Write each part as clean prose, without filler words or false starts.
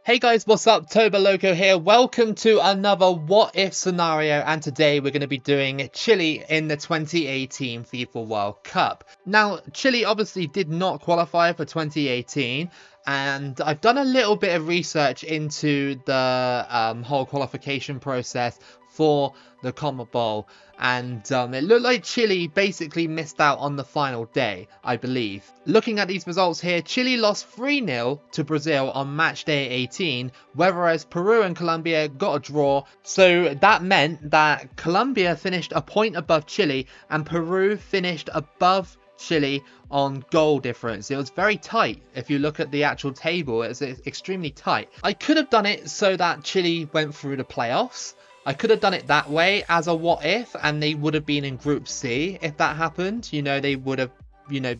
Hey guys, what's up? Toboloco here. Welcome to another what if scenario, and today we're going to be doing Chile in the 2018 FIFA World Cup. Now, Chile obviously did not qualify for 2018, and I've done a little bit of research into the whole qualification process for the CONMEBOL, and it looked like Chile basically missed out on the final day, I believe. Looking at these results here, Chile lost 3-0 to Brazil on match day 18, whereas Peru and Colombia got a draw, so that meant that Colombia finished a point above Chile and Peru finished above Chile on goal difference. It was very tight. If you look at the actual table, it's extremely tight. I could have done it so that Chile went through the playoffs. I could have done it that way as a what if, and they would have been in Group C if that happened. You know, they would have,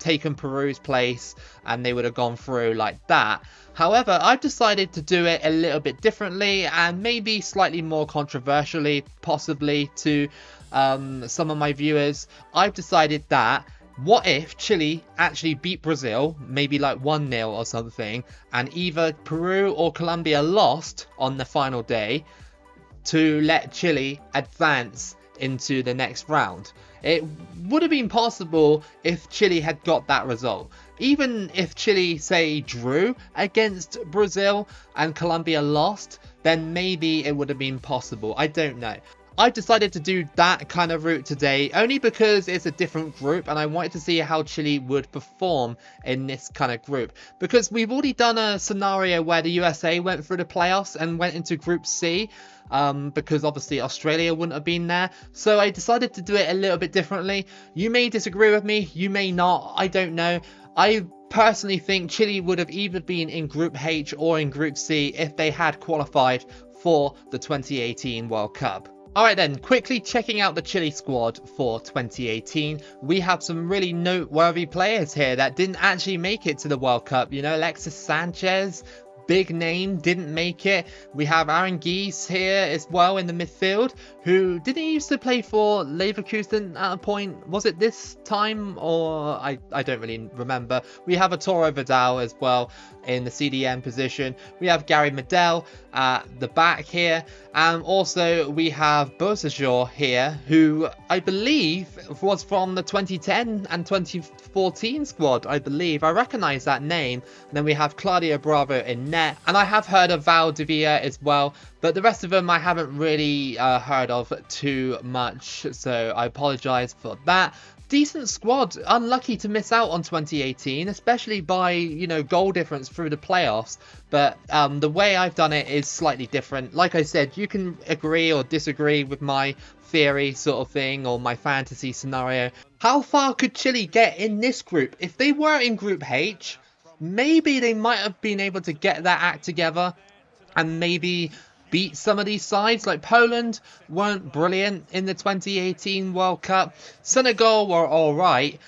taken Peru's place and they would have gone through like that. However, I've decided to do it a little bit differently and maybe slightly more controversially, possibly to some of my viewers. I've decided that what if Chile actually beat Brazil, maybe like 1-0 or something, and either Peru or Colombia lost on the final day to let Chile advance into the next round. It would have been possible if Chile had got that result. Even if Chile, say, drew against Brazil and Colombia lost, then maybe it would have been possible. I don't know. I've decided to do that kind of route today only because it's a different group and I wanted to see how Chile would perform in this kind of group, because we've already done a scenario where the USA went through the playoffs and went into Group C, because obviously Australia wouldn't have been there. So I decided to do it a little bit differently. You may disagree with me, you may not, I don't know. I personally think Chile would have either been in Group H or in Group C if they had qualified for the 2018 World Cup. Alright then, quickly checking out the Chile squad for 2018, we have some really noteworthy players here that didn't actually make it to the World Cup. You know, Alexis Sanchez, big name, didn't make it. We have Aaron Gies here as well in the midfield, who didn't he used to play for Leverkusen at a point. Was it this time, or I don't really remember. We have Arturo Vidal as well in the CDM position. We have Gary Medel at the back here, and also we have Bosajor here, who I believe was from the 2010 and 2014 squad. I believe I recognize that name. And then we have Claudio Bravo in net, and I have heard of Valdivia as well, but the rest of them I haven't really heard of too much, so I apologize for that. Decent squad, unlucky to miss out on 2018, especially by, goal difference through the playoffs. But the way I've done it is slightly different. Like I said, you can agree or disagree with my theory sort of thing, or my fantasy scenario. How far could Chile get in this group? If they were in Group H, maybe they might have been able to get that act together and maybe beat some of these sides. Like Poland weren't brilliant in the 2018 World Cup. Senegal were alright.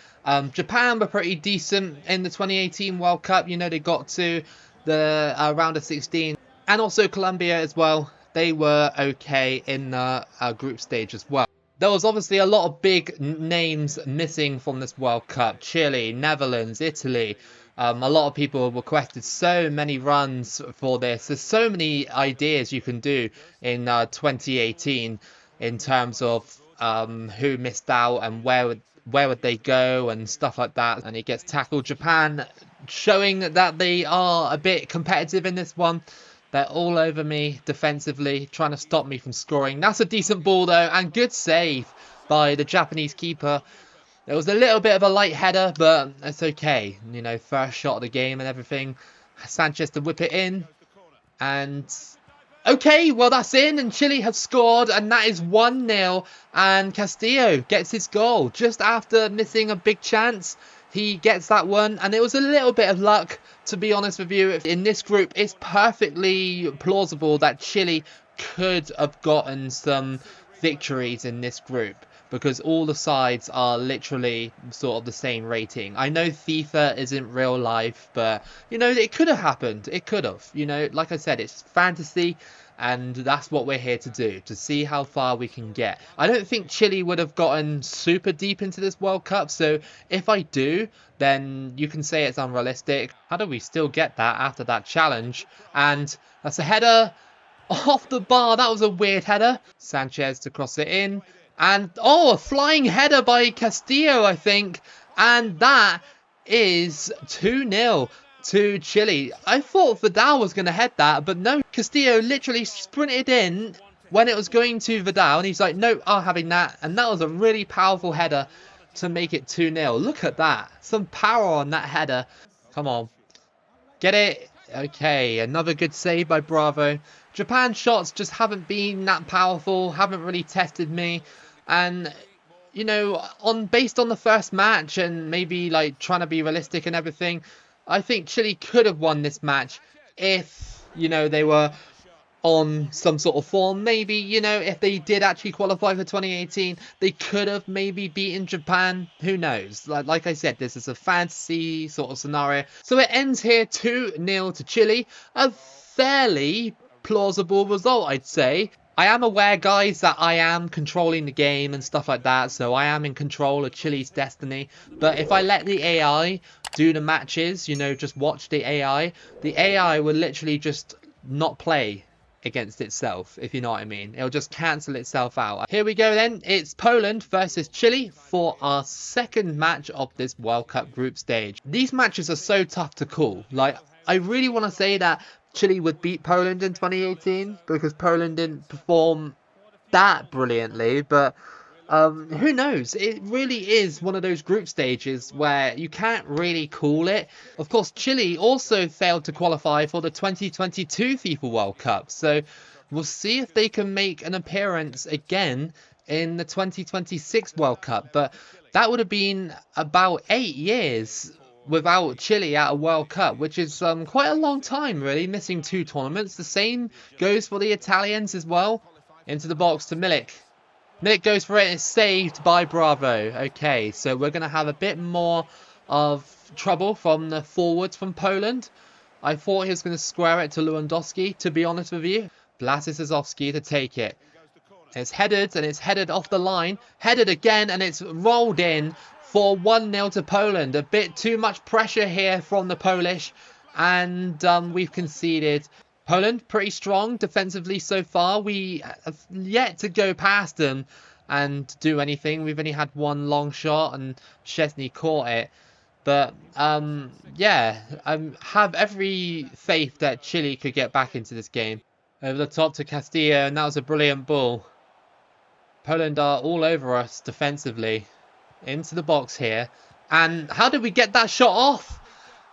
Japan were pretty decent in the 2018 World Cup. They got to the round of 16. And also Colombia as well. They were okay in the group stage as well. There was obviously a lot of big names missing from this World Cup. Chile, Netherlands, Italy. A lot of people requested so many runs for this. There's so many ideas you can do in 2018 in terms of who missed out and where would they go and stuff like that. And it gets tackled. Japan showing that they are a bit competitive in this one. They're all over me defensively, trying to stop me from scoring. That's a decent ball though, and good save by the Japanese keeper. It was a little bit of a light header, but it's okay. First shot of the game and everything. Sanchez to whip it in. And okay, well that's in, and Chile have scored, and that is 1-0. And Castillo gets his goal just after missing a big chance. He gets that one, and it was a little bit of luck, to be honest with you. In this group, it's perfectly plausible that Chile could have gotten some victories in this group. because all the sides are literally sort of the same rating. I know FIFA isn't real life, but you know, it could have happened. It could have. You know, like I said, it's fantasy. And that's what we're here to do, to see how far we can get. I don't think Chile would have gotten super deep into this World Cup, so if I do, then you can say it's unrealistic. How do we still get that after that challenge? And that's a header off the bar. That was a weird header. Sanchez to cross it in. And, oh, a flying header by Castillo, I think. And that is 2-0. To Chile. I thought Vidal was going to head that, but no. Castillo literally sprinted in when it was going to Vidal, and he's like, no, I'm having that. And that was a really powerful header to make it 2-0. Look at that. Some power on that header. Come on. Get it. Okay, another good save by Bravo. Japan's shots just haven't been that powerful, haven't really tested me. And you know, based on the first match and maybe like trying to be realistic and everything, I think Chile could have won this match if, you know, they were on some sort of form. Maybe, you know, if they did actually qualify for 2018, they could have maybe beaten Japan. Who knows? Like I said, this is a fantasy sort of scenario. So it ends here 2-0 to Chile. A fairly plausible result, I'd say. I am aware, guys, that I am controlling the game and stuff like that, so I am in control of Chile's destiny. But if I let the AI do the matches, you know, just watch the AI will literally just not play against itself, if you know what I mean. It'll just cancel itself out. Here we go then. It's Poland versus Chile for our second match of this World Cup group stage. These matches are so tough to call. Like, I really want to say that Chile would beat Poland in 2018 because Poland didn't perform that brilliantly, but who knows? It really is one of those group stages where you can't really call it. Of course, Chile also failed to qualify for the 2022 FIFA World Cup, so we'll see if they can make an appearance again in the 2026 World Cup, but that would have been about 8 years without Chile at a World Cup, which is quite a long time, really, missing 2 tournaments. The same goes for the Italians as well. Into the box to Milik. Milik goes for it and it's saved by Bravo. Okay, so we're going to have a bit more of trouble from the forwards from Poland. I thought he was going to square it to Lewandowski, to be honest with you. Blasicki to take it. It's headed, and it's headed off the line. Headed again, and it's rolled in for 1-0 to Poland. A bit too much pressure here from the Polish, and we've conceded. Poland pretty strong defensively so far. We have yet to go past them and do anything. We've only had one long shot, and Szczesny caught it. But yeah, I have every faith that Chile could get back into this game. Over the top to Castillo, and that was a brilliant ball. Poland are all over us defensively. Into the box here. And how did we get that shot off?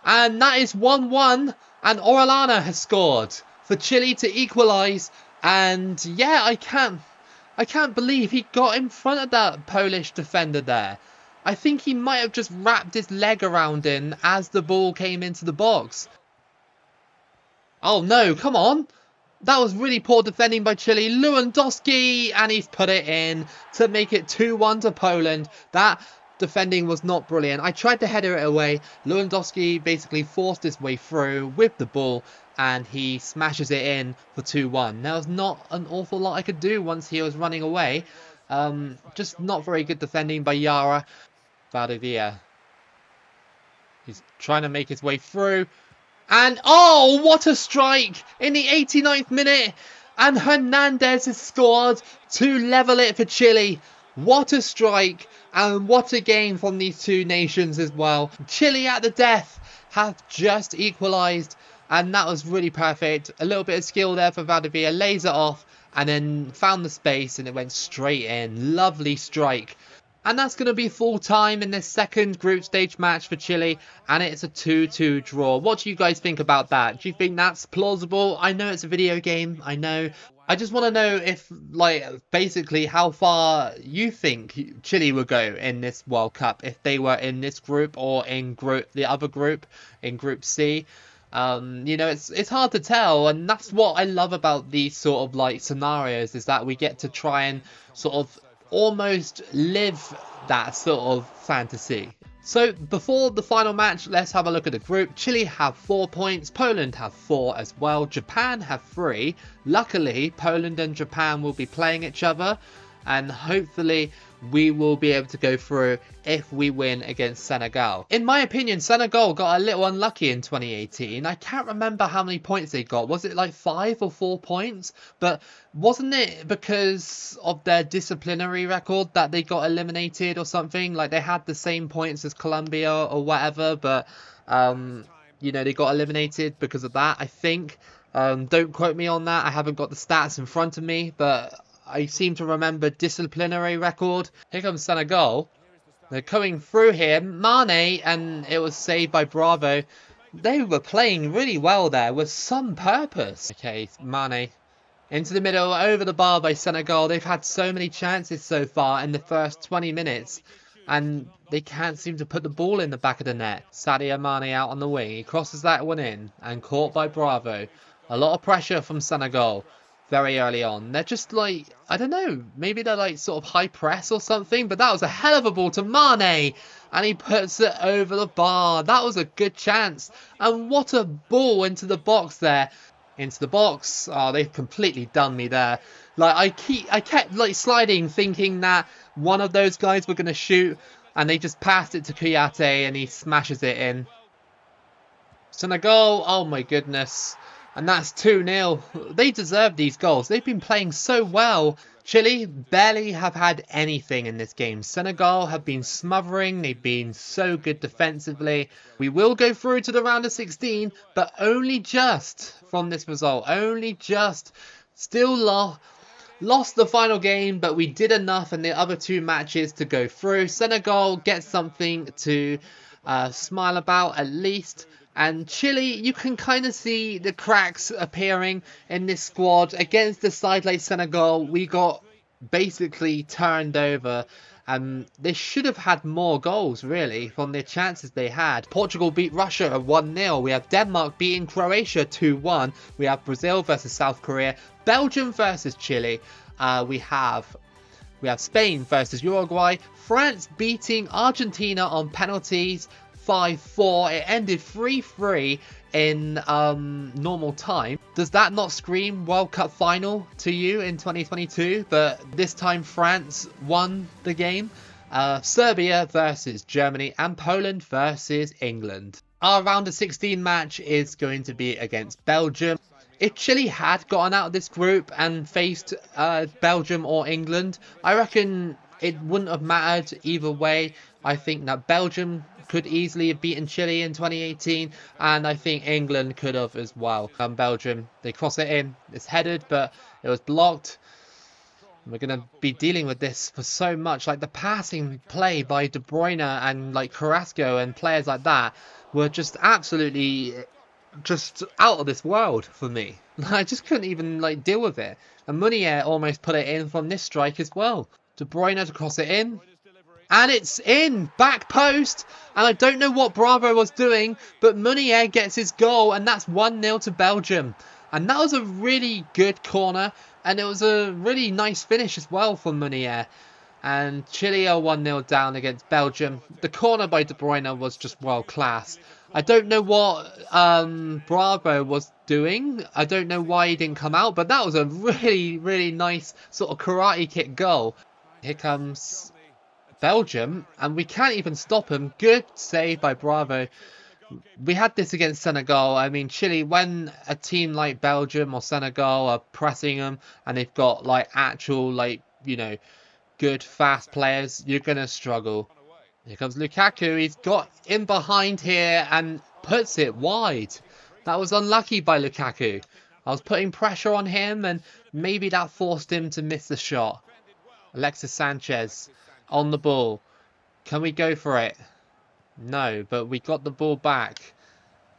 And that is 1-1. And Orellana has scored for Chile to equalise. And yeah, I can't believe he got in front of that Polish defender there. I think he might have just wrapped his leg around him as the ball came into the box. Oh no, come on. That was really poor defending by Chile. Lewandowski, and he's put it in to make it 2-1 to Poland. That defending was not brilliant. I tried to header it away. Lewandowski basically forced his way through with the ball, and he smashes it in for 2-1. There was not an awful lot I could do once he was running away. Just not very good defending by Yara. Valdivia. He's trying to make his way through. And, oh, what a strike in the 89th minute. And Hernandez has scored to level it for Chile. What a strike. And what a game from these two nations as well. Chile at the death have just equalised. And that was really perfect. A little bit of skill there for Valdivia. Lays it off. And then found the space and it went straight in. Lovely strike. And that's going to be full time in this second group stage match for Chile. And it's a 2-2 draw. What do you guys think about that? Do you think that's plausible? I know it's a video game. I know. I just want to know if, like, basically how far you think Chile will go in this World Cup. If they were in this group or in the other group, in Group C. You know, it's hard to tell. And that's what I love about these sort of, like, scenarios. Is that we get to try and sort of almost live that sort of fantasy. So before the final match, let's have a look at the group. Chile have 4 points, Poland have 4 as well, Japan have 3. Luckily, Poland and Japan will be playing each other, and hopefully we will be able to go through if we win against Senegal. In my opinion, Senegal got a little unlucky in 2018. I can't remember how many points they got. Was it like 5 or 4 points? But wasn't it because of their disciplinary record that they got eliminated or something? Like they had the same points as Colombia or whatever, but you know, they got eliminated because of that, I think. Don't quote me on that. I haven't got the stats in front of me, but I seem to remember disciplinary record. Here comes Senegal. They're coming through here. Mane, and it was saved by Bravo. They were playing really well there with some purpose. Okay, Mane. Into the middle, over the bar by Senegal. They've had so many chances so far in the first 20 minutes. And they can't seem to put the ball in the back of the net. Sadio Mane out on the wing. He crosses that one in and caught by Bravo. A lot of pressure from Senegal very early on. They're just like, I don't know, maybe they're like sort of high press or something, but that was a hell of a ball to Mane, and he puts it over the bar. That was a good chance, and what a ball into the box there. Into the box. Oh, they've completely done me there. Like I kept like sliding, thinking that one of those guys were going to shoot, and they just passed it to Kouyaté and he smashes it in. Senegal, oh my goodness. And that's 2-0. They deserve these goals. They've been playing so well. Chile barely have had anything in this game. Senegal have been smothering. They've been so good defensively. We will go through to the round of 16, but only just from this result. Only just. Still lost the final game, but we did enough in the other 2 matches to go through. Senegal gets something to smile about at least. And Chile, you can kind of see the cracks appearing in this squad. Against a side like Senegal, we got basically turned over. They should have had more goals, really, from the chances they had. Portugal beat Russia 1-0. We have Denmark beating Croatia 2-1. We have Brazil versus South Korea. Belgium versus Chile. We have Spain versus Uruguay. France beating Argentina on penalties 5-4. It ended 3-3 in normal time. Does that not scream World Cup final to you in 2022? But this time France won the game. Serbia versus Germany and Poland versus England. Our round of 16 match is going to be against Belgium. If Chile had gotten out of this group and faced Belgium or England, I reckon it wouldn't have mattered either way. I think that Belgium could easily have beaten Chile in 2018, and I think England could have as well. Belgium, they cross it in, it's headed, but it was blocked. We're going to be dealing with this for so much. Like the passing play by De Bruyne and like Carrasco and players like that were just absolutely just out of this world for me. I just couldn't even like deal with it. And Meunier almost put it in from this strike as well. De Bruyne to cross it in. And it's in, back post, and I don't know what Bravo was doing, but Meunier gets his goal, and that's 1-0 to Belgium. And that was a really good corner, and it was a really nice finish as well from Meunier. And Chile are 1-0 down against Belgium. The corner by De Bruyne was just world class. I don't know what Bravo was doing. I don't know why he didn't come out, but that was a really, really nice sort of karate kick goal. Here comes Belgium, and we can't even stop him. Good save by Bravo. We had this against Senegal. I mean, Chile, when a team like Belgium or Senegal are pressing them and they've got like actual, like, you know, good fast players, you're going to struggle. Here comes Lukaku. He's got in behind here and puts it wide. That was unlucky by Lukaku. I was putting pressure on him and maybe that forced him to miss the shot. Alexis Sanchez on the ball. Can we go for it? No, but we got the ball back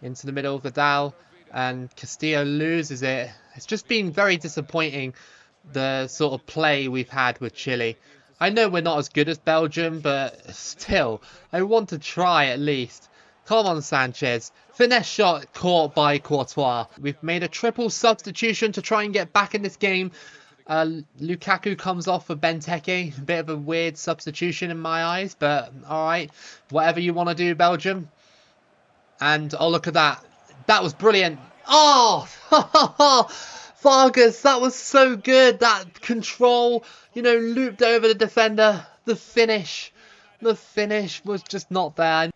into the middle of Vidal, and Castillo loses it. It's just been very disappointing, the sort of play we've had with Chile. I know we're not as good as Belgium, but still, I want to try at least. Come on, Sanchez. Finesse shot caught by Courtois. We've made a triple substitution to try and get back in this game. Lukaku comes off for Benteke. A bit of a weird substitution in my eyes, but alright. Whatever you want to do, Belgium. And oh, look at that. That was brilliant. Oh! Vargas, that was so good. That control, you know, looped over the defender. The finish was just not there.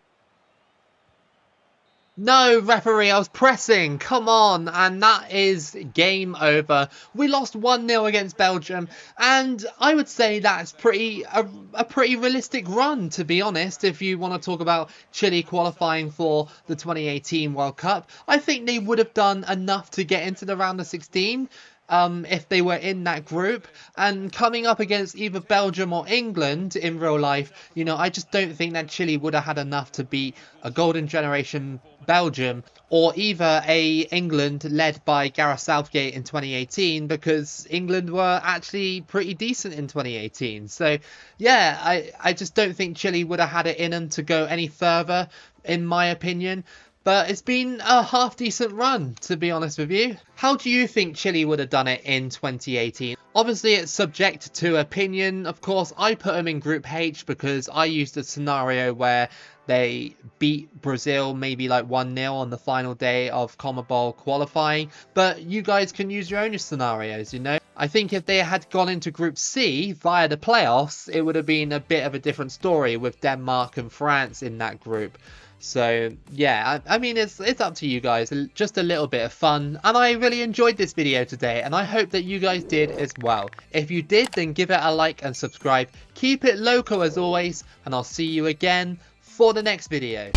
No, referee, I was pressing. Come on. And that is game over. We lost 1-0 against Belgium. And I would say that's a pretty realistic run, to be honest, if you want to talk about Chile qualifying for the 2018 World Cup. I think they would have done enough to get into the round of 16. If they were in that group, and coming up against either Belgium or England in real life, you know, I just don't think that Chile would have had enough to beat a golden generation Belgium or either a England led by Gareth Southgate in 2018, because England were actually pretty decent in 2018. So yeah, I just don't think Chile would have had it in them to go any further, in my opinion. But it's been a half-decent run, to be honest with you. How do you think Chile would have done it in 2018? Obviously, it's subject to opinion. Of course, I put them in Group H because I used a scenario where they beat Brazil maybe like 1-0 on the final day of CONMEBOL qualifying. But you guys can use your own scenarios, you know. I think if they had gone into Group C via the playoffs, it would have been a bit of a different story with Denmark and France in that group. So yeah, I mean, it's up to you guys. Just a little bit of fun, and I really enjoyed this video today, and I hope that you guys did as well. If you did, then give it a like and subscribe. Keep it loco as always, and I'll see you again for the next video.